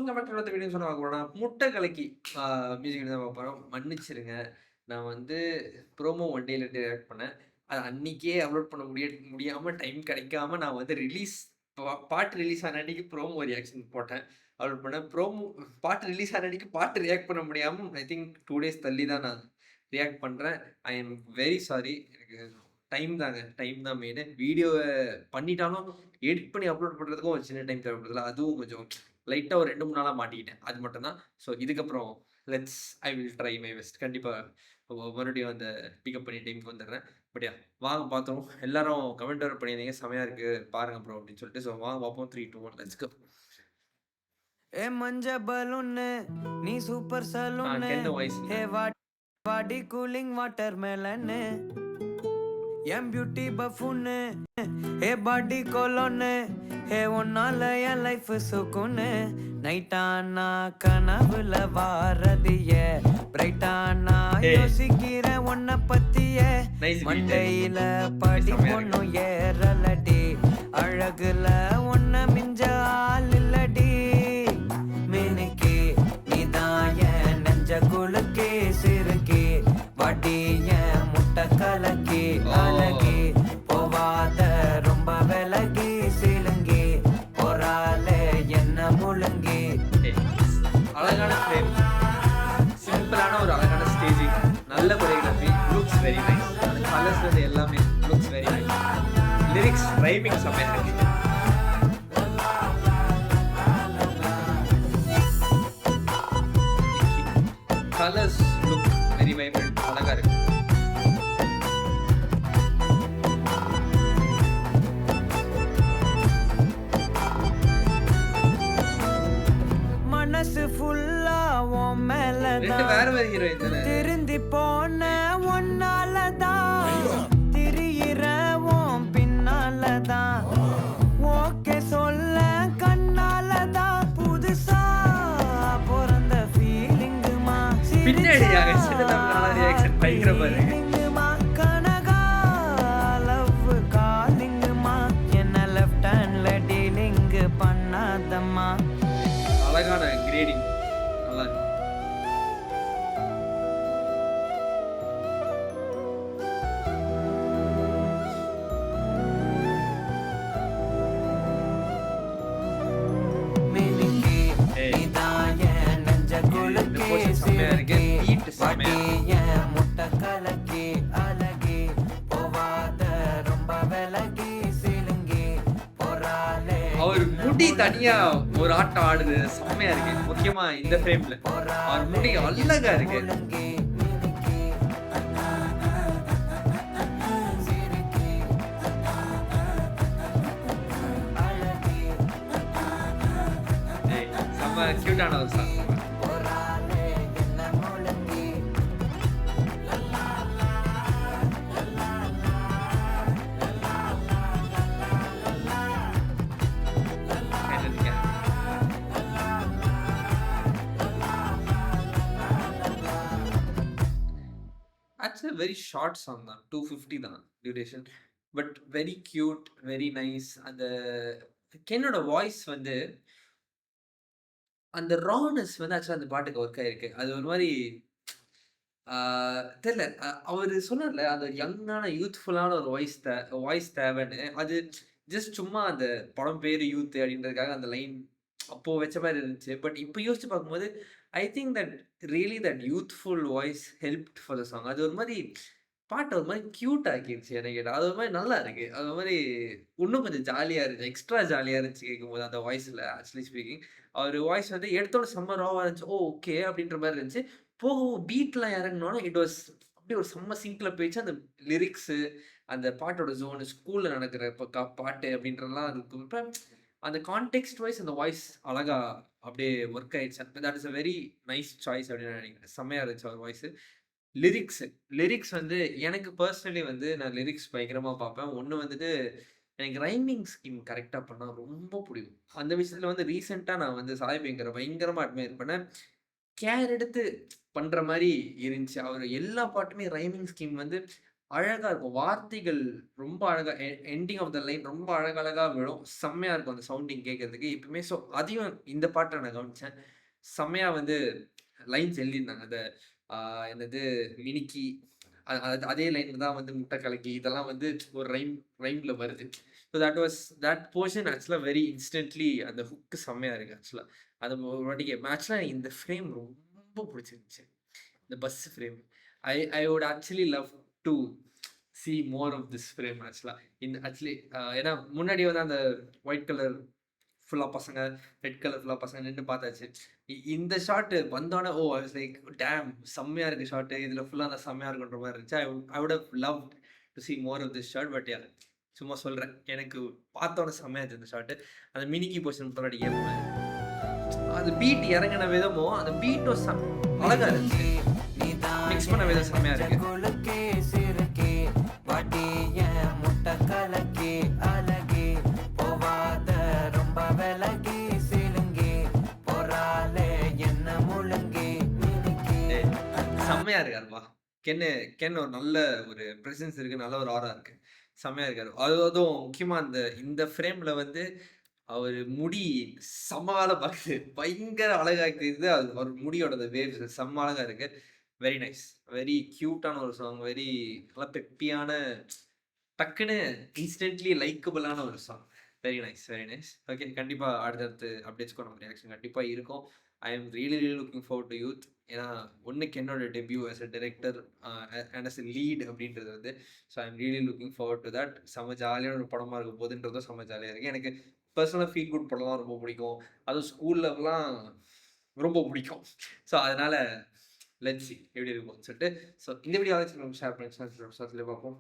Welcome back to another video சொன்னா பார்க்க போறோம். முட்டை கலக்கி மியூசிக் தான் பார்க்க போறோம். மன்னிச்சிருங்க. நான் வந்து ப்ரோமோ ஒன் டேல டைரக்ட் பண்ணேன். அது அன்னைக்கே அப்லோட் பண்ண முடியாம டைம் கிடைக்காம நான் வந்து பாட்டு ரிலீஸ் ஆன அன்னைக்கு ப்ரோமோ ரியாக்ஷன் போட்டேன். அப்லோட் பண்ணேன். பாட்டு ரிலீஸ் ஆன அன்னைக்கு பாட்டு ரியாக்ட் பண்ண முடியாம ஐ திங்க் 2 டேஸ் தள்ளி தான் நான் ரியாக்ட் பண்றேன். ஐ அம் வெரி சாரி. எனக்கு டைம் தாங்க. டைம் தான் மெயினு. வீடியோவ பண்ணிட்டாலும் எடிட் பண்ணி அப்லோட் பண்றதுக்கும் ஒரு சின்ன டைம் தேவைப்படுதுல்ல. அதுவும் கொஞ்சம் லைட்டா ஒரு 2, 3 நாளா மாட்டிக்கிட்டேன். அது மட்டும் தான். ஸோ இதுக்கப்புறம் I will try my best. கண்டிப்பா மறுபடியும் அந்த பிக்கப் பண்ணி டைம்க்கு வந்துடுறேன். பட் வாங்க பார்த்தோம். எல்லாரும் கமெண்ட் வேற பண்ணியிருந்தீங்க. செமையா இருக்கு பாருங்க ப்ரோ அப்படின்னு சொல்லிட்டு. ஸோ வாங்க பார்ப்போம். 3, 2, 1 லெட்ஸ் கோ. ஏ மஞ்ச பலூன்னு நீ சூப்பர் சலூன்னு கென்ன வாய்ஸ் ஹே வாடி கூலிங் வாட்டர் மேலன்னு என் பியூட்டி பஃபுன்னு ஹே பாடி கோலோன்னு ஹே ஒன்னால என் லைஃப் சுக்குன்னு நைட்டானா கனவுல வாரதிய பிரைட்டானா யோசிக்கிற உன்னை பத்திய மண்டையில படி பொண்ணும் ஏறலடி அழகுல ஒன்ன மிஞ்ச ஆள் இல்லடி மினுக்கி நீதான் என் நெஞ்ச குலுக்கி சிறுக்கி வடி என் முட்டை கலக்கி அழகி போவாத ரொம்ப விலகி சிலுங்கி போறாலே என்ன முழுங்கி. அழகான ஃப்ரேம், சிம்பிளான ஒரு அழகான ஸ்டேஜிங், நல்ல கொரியோகிராஃபி, லுக்ஸ் வெரி நைஸ். அந்த கலர்ஸ் வந்து எல்லாமே looks very nice. Lyrics rhyming செம்மையா இருக்கு. கலர்ஸ் லுக் வெரி வைப்ரண்ட், அழகா இருக்கு. மனசு ஃபுல்லா உன் ரெண்டு மேலதான் வேற வேற ஹீரோயின் தானே. திருந்தி போன ஒன்னாலதான் திரியிற உன் பின்னாலதான் ஓகே சொல்ல கண்ணாலதான் புதுசா பிறந்த ஃபீலிங்குமா பின்னாடி சின்ன தமிழ் ரியாக்ஷன் பயங்கரமா இருக்கு. கனகா லவ் காலிங்குமா என்ன லெஃப்ட் ஹேண்ட்ல டீலிங் பண்ணாதம்மா. அழகான கிரேடிங் நல்லா இருக்கு. மினுக்கி நீதான் என் நெஞ்ச குலுக்கி சிறுக்கி வடி என் முட்டை கலக்கி அழகி போவாத ரொம்ப விலகி சிலுங்கி போறாலே அவர் முடி தனியா ஒரு ஆட்டம் ஆடுது, செம்மையா இருக்கு. முக்கியமா இந்த ஃப்ரேம்ல அவர் முடி அழகா இருக்கு. முழுங்கி மினுக்கி சிறுக்கி அழகி செம்ம கியூட்டான ஒரு சாங். போறாலே என்ன முழுங்கி. ஆக்சுவலி வெரி ஷார்ட் சாங் தான், 250 தான் duration. But very cute, very nice. அந்த கென்னோட வாய்ஸ் வந்து அந்த ரானஸ் வந்து ஆக்சுவலா அந்த பாட்டுக்கு ஒர்க் ஆயிருக்கு. அது ஒரு மாதிரி தெரியல. அவரு சொன்னார்ல அந்த யங்கான யூத்ஃபுல்லான ஒரு வாய்ஸ் தேவைன்னு. அது ஜஸ்ட் சும்மா அந்த படம் பேரு யூத் அப்படின்றதுக்காக அந்த லைன் அப்போ வச்ச மாரி இருந்துச்சு. பட் இப்போ யோசிச்சு பார்க்கும்போது I think that youthful voice helped for the song. அது ஒரு மாரி பாட்ட ஒரு மாரி கியூட் ஆக்கிருச்சு என்ன கேட்டா. அது ஒரு மாரி நல்லா இருக்கு. அது ஒரு மாரி இன்னும் கொஞ்சம் ஜாலியா இருந்துச்சு. எக்ஸ்ட்ரா ஜாலியா இருந்துச்சு கேட்கும்போது அந்த வாய்ஸ்ல ஆக்சுவலி ஸ்பீக்கிங். அவரு வாய்ஸ் வந்து எடுத்தோனே செம்ம ராவா இருந்துச்சு. ஓ! ஓகே அப்படின்ற மாரி இருந்துச்சு. போகவும் பீட்லாம் இறங்குனோனே இட் வாஸ் அப்படியே ஒரு செம்ம சிங்க்ல போயிடுச்சு. அந்த லிரிக்ஸு, அந்த பாட்டோட ஜோனு, ஸ்கூல்ல நடக்கிற இப்ப பாட்டு அப்படின்றதெல்லாம் இருக்கிறப்ப அந்த கான்டெக்ஸ்ட் வைஸ் அந்த வாய்ஸ் அழகா அப்படியே ஒர்க் ஆயிடுச்சு. That is a very nice choice அப்படின்னு நான் நினைக்கிறேன். செம்மையா இருந்துச்சு அவர் வாய்ஸ். லிரிக்ஸ் வந்து எனக்கு பர்சனலி வந்து நான் லிரிக்ஸ் பயங்கரமா பார்ப்பேன். ஒண்ணு வந்துட்டு எனக்கு ரைமிங் ஸ்கீம் கரெக்ட்டா பண்ணா ரொம்ப புடிக்கும். அந்த விஷயத்துல வந்து ரீசென்ட்டா நான் வந்து சாய் அபியங்கர பயங்கரமா அட்மையர் பண்ணேன். கேர் எடுத்து பண்ற மாரி இருந்துச்சு. அவரு எல்லா பாட்டுமே ரைமிங் ஸ்கீம் வந்து அழகா இருக்கும். வார்த்தைகள் ரொம்ப அழகா எண்டிங் ஆஃப் த லைன் ரொம்ப அழகழகா விழும். செம்மையா இருக்கும் அந்த சவுண்டிங் கேட்கறதுக்கு. எப்பவுமே அதையும் இந்த பாட்டுல நான் கவனிச்சேன். செம்மையா வந்து லைன்ஸ் எழுதியிருந்தாங்க. அந்த ஆ என்னது மினிக்கி அதே லைன்ல தான் வந்து முட்டை கலக்கி இதெல்லாம் வந்து ஒரு ரைம்ல வருது. ஸோ தட் போர்ஷன் ஆக்சுவலா வெரி இன்ஸ்டன்ட்லி அந்த ஹுக் செம்மையா இருக்கு ஆக்சுவலா. அது ஒரு வாட்டி ஆக்சுவலா இந்த ஃப்ரேம் ரொம்ப புடிச்சிருந்துச்சு. இந்த bus frame. I would actually love to see more of this frame ஆக்சுவலா. ஆக்சுவலி ஏன்னா முன்னாடி வந்து அந்த ஒயிட் கலர் ஃபுல்லா பசங்க, ரெட் கலர் ஃபுல்லா பசங்க நின்னு பார்த்தாச்சு. இந்த ஷாட் வந்தோனே ஐ வாஸ் லைக் டேம்! செம்மையா இருக்கு ஷாட். இதுல ஃபுல்லா அந்த செம்மையா இருக்குன்ற மாரி இருந்துச்சு. I would have loved to see more of this shot. But சும்மா சொல்றேன். எனக்கு பார்த்தோனே செம்மையா இருந்துச்சு இந்த ஷாட். அந்த மினிக்கி போர்ஷன் முன்னாடி கேட்பேன். அது பீட் இறங்குன விதமும், அந்த பீட்டும் அழகா இருந்துச்சு. மிக்ஸ் பண்ண விதம் செம்மையா இருக்கு. குலுக்கி சிறுக்கி வாட்டி என் முட்டை கலக்கி அழகி போவாத ரொம்ப விலகி சிலுங்கி பொறாலே என்ன முழுங்கி மினுக்கி ஏய், செம்மையா இருக்காருப்பா. கென் ஒரு நல்ல ஒரு பிரசன்ஸ் இருக்கு. நல்ல ஒரு ஆரா இருக்கு. செம்மையா இருக்காரு. அதுவும் முக்கியமா இந்த ஃப்ரேம்ல வந்து அவரு முடி செம்ம வேல பாக்குது. பயங்கர அழகா இருக்குது. அது அவர் முடியோட வேவ்ஸ் செம்ம அழகா இருக்கு. Very nice. வெரி கியூட்டான ஒரு சாங். நல்லா பெப்பியான டக்குன்னு இன்ஸ்டன்ட்லி லைக்கபிளான ஒரு song. Very nice, very nice. Okay. கண்டிப்பா அடுத்தடுத்து அப்டேட்ஸ்க்கும் நம்ம ரியாக்ஷன் கண்டிப்பா இருக்கும். I am really looking forward to youth. ஏன்னா, ஒண்ணுக்கு என்னோட debut as a director and as a lead அப்படின்றது வந்து I am really looking forward to that. செம்ம ஜாலியான ஒரு படமா இருக்க போகுதுன்றதும் செம்ம ஜாலியா இருக்கு. எனக்கு பர்சனலா ஃபீல் குட் படம்லாம் ரொம்ப பிடிக்கும். அதுவும் ஸ்கூல்லலாம் ரொம்ப பிடிக்கும். அதனால லெட்ஸ் சி எப்படி இருக்கும்னு சொல்லிட்டு. இந்த வீடியோ ஷேர் பண்ணி பார்ப்போம்.